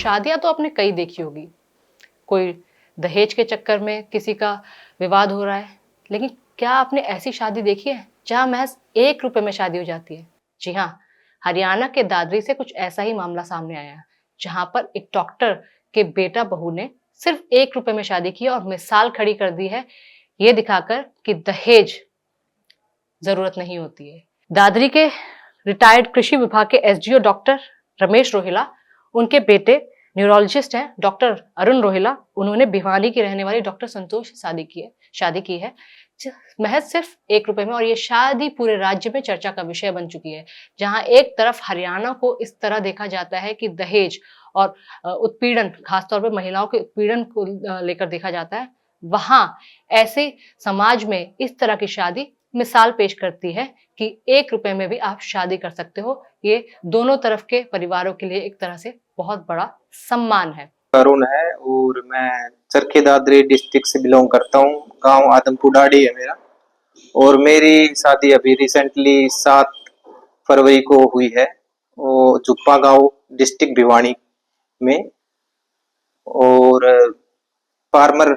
शादियां तो आपने कई देखी होगी, कोई दहेज के चक्कर में किसी का विवाद हो रहा है, लेकिन क्या आपने ऐसी शादी देखी है जहां महज 1 रुपए में शादी हो जाती है? जी हाँ, हरियाणा के दादरी से कुछ ऐसा ही मामला सामने आया है, जहां पर एक डॉक्टर के बेटा बहू ने सिर्फ 1 रुपए में शादी की और मिसाल खड़ी कर दी है, ये दिखाकर कि दहेज जरूरत नहीं होती है। दादरी के रिटायर्ड कृषि विभाग के एसडीओ डॉक्टर रमेश रोहिला, उनके बेटे न्यूरोलॉजिस्ट हैं डॉक्टर अरुण रोहिला, उन्होंने भिवानी की रहने वाली डॉक्टर संतोष से शादी की है महज सिर्फ 1 रुपए में। और ये शादी पूरे राज्य में चर्चा का विषय बन चुकी है, जहां एक तरफ हरियाणा को इस तरह देखा जाता है कि दहेज और उत्पीड़न, खासतौर पर महिलाओं के उत्पीड़न को लेकर देखा जाता है, वहां ऐसे समाज में इस तरह की शादी मिसाल पेश करती है कि 1 रुपए में भी आप शादी कर सकते हो। ये दोनों तरफ के परिवारों के लिए एक तरह से बहुत बड़ा सम्मान है। अरुण है और मैं चरखी दादरी डिस्ट्रिक्ट से बिलोंग करता हूँ। गांव आदमपुर डाड़ी है मेरा, और मेरी शादी अभी रिसेंटली 7 फरवरी को हुई है, वो जुप्पा गांव डिस्ट्रिक्ट भिवानी में। और फार्मर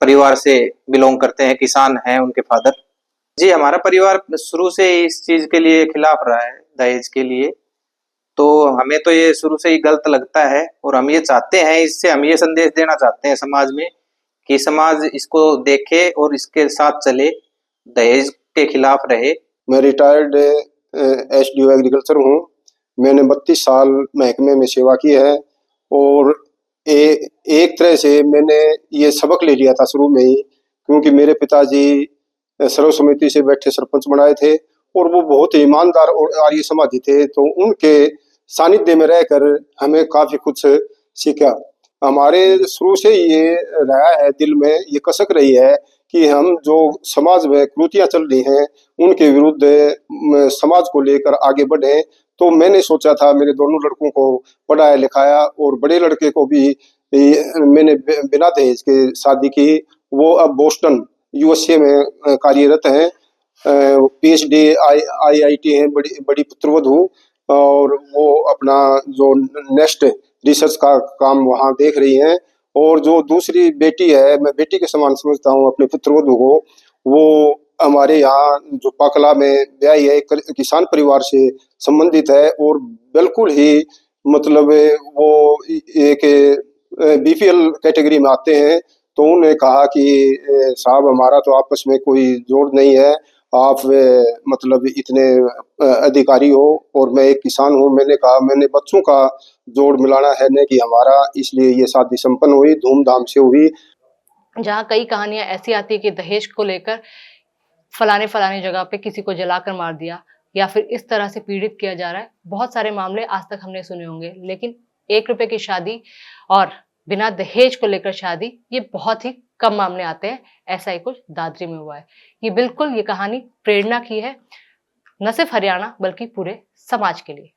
परिवार से बिलोंग करते हैं, किसान हैं उनके फादर जी। हमारा परिवार शुरू से इस चीज के लिए खिलाफ रहा है, दहेज के लिए। तो हमें तो ये शुरू से ही गलत लगता है, और हम ये चाहते हैं, इससे हम ये संदेश देना चाहते हैं समाज में कि समाज इसको देखे और इसके साथ चले, दहेज के खिलाफ रहे। मैं रिटायर्ड एसडीओ एग्रीकल्चर हूँ। मैंने 32 साल महकमे में सेवा की है, और एक तरह से मैंने ये सबक ले लिया था शुरू में ही, क्योंकि मेरे पिताजी सर्व समिति से बैठे सरपंच बनाए थे, और वो बहुत ईमानदार और आर्य समाजी थे। तो उनके सानिध्य में रहकर हमें काफी कुछ सीखा। हमारे शुरू से ये रहा है, दिल में ये कसक रही है कि हम जो समाज में कुरीतियां चल रही हैं उनके विरुद्ध समाज को लेकर आगे बढ़े। तो मैंने सोचा था, मेरे दोनों लड़कों को पढ़ाया लिखाया, और बड़े लड़के को भी मैंने बिना दहेज के शादी की। वो अब बोस्टन यूएसए में कार्यरत हैं, पीएचडी आईआईटी है, बड़ी पुत्रवधू। और वो अपना जो नेक्स्ट रिसर्च का काम वहाँ देख रही हैं। और जो दूसरी बेटी है, मैं बेटी के समान समझता हूँ अपने पुत्रवधू को, वो हमारे यहाँ जो पाकला में ब्याही है, किसान परिवार से संबंधित है, और बिल्कुल ही मतलब वो एक बीपीएल कैटेगरी में आते हैं। तो उन्होंने कहा कि साहब, हमारा तो आपस में कोई जोड़ नहीं है, आप मतलब इतने अधिकारी हो और मैं एक किसान हूँ। मैंने कहा, मैंने बच्चों का जोड़ मिलाना है न कि हमारा, इसलिए ये शादी संपन्न हुई, धूमधाम से हुई। जहाँ कई कहानियां ऐसी आती है कि दहेज को लेकर फलाने जगह पे किसी को जलाकर मार दिया, या फिर इस तरह से पीड़ित किया जा रहा है। बहुत सारे मामले आज तक हमने सुने होंगे, लेकिन 1 रुपए की शादी और बिना दहेज को लेकर शादी, ये बहुत ही कम मामले आते हैं। ऐसा ही कुछ दादरी में हुआ है। ये बिल्कुल, ये कहानी प्रेरणा की है, न सिर्फ हरियाणा बल्कि पूरे समाज के लिए।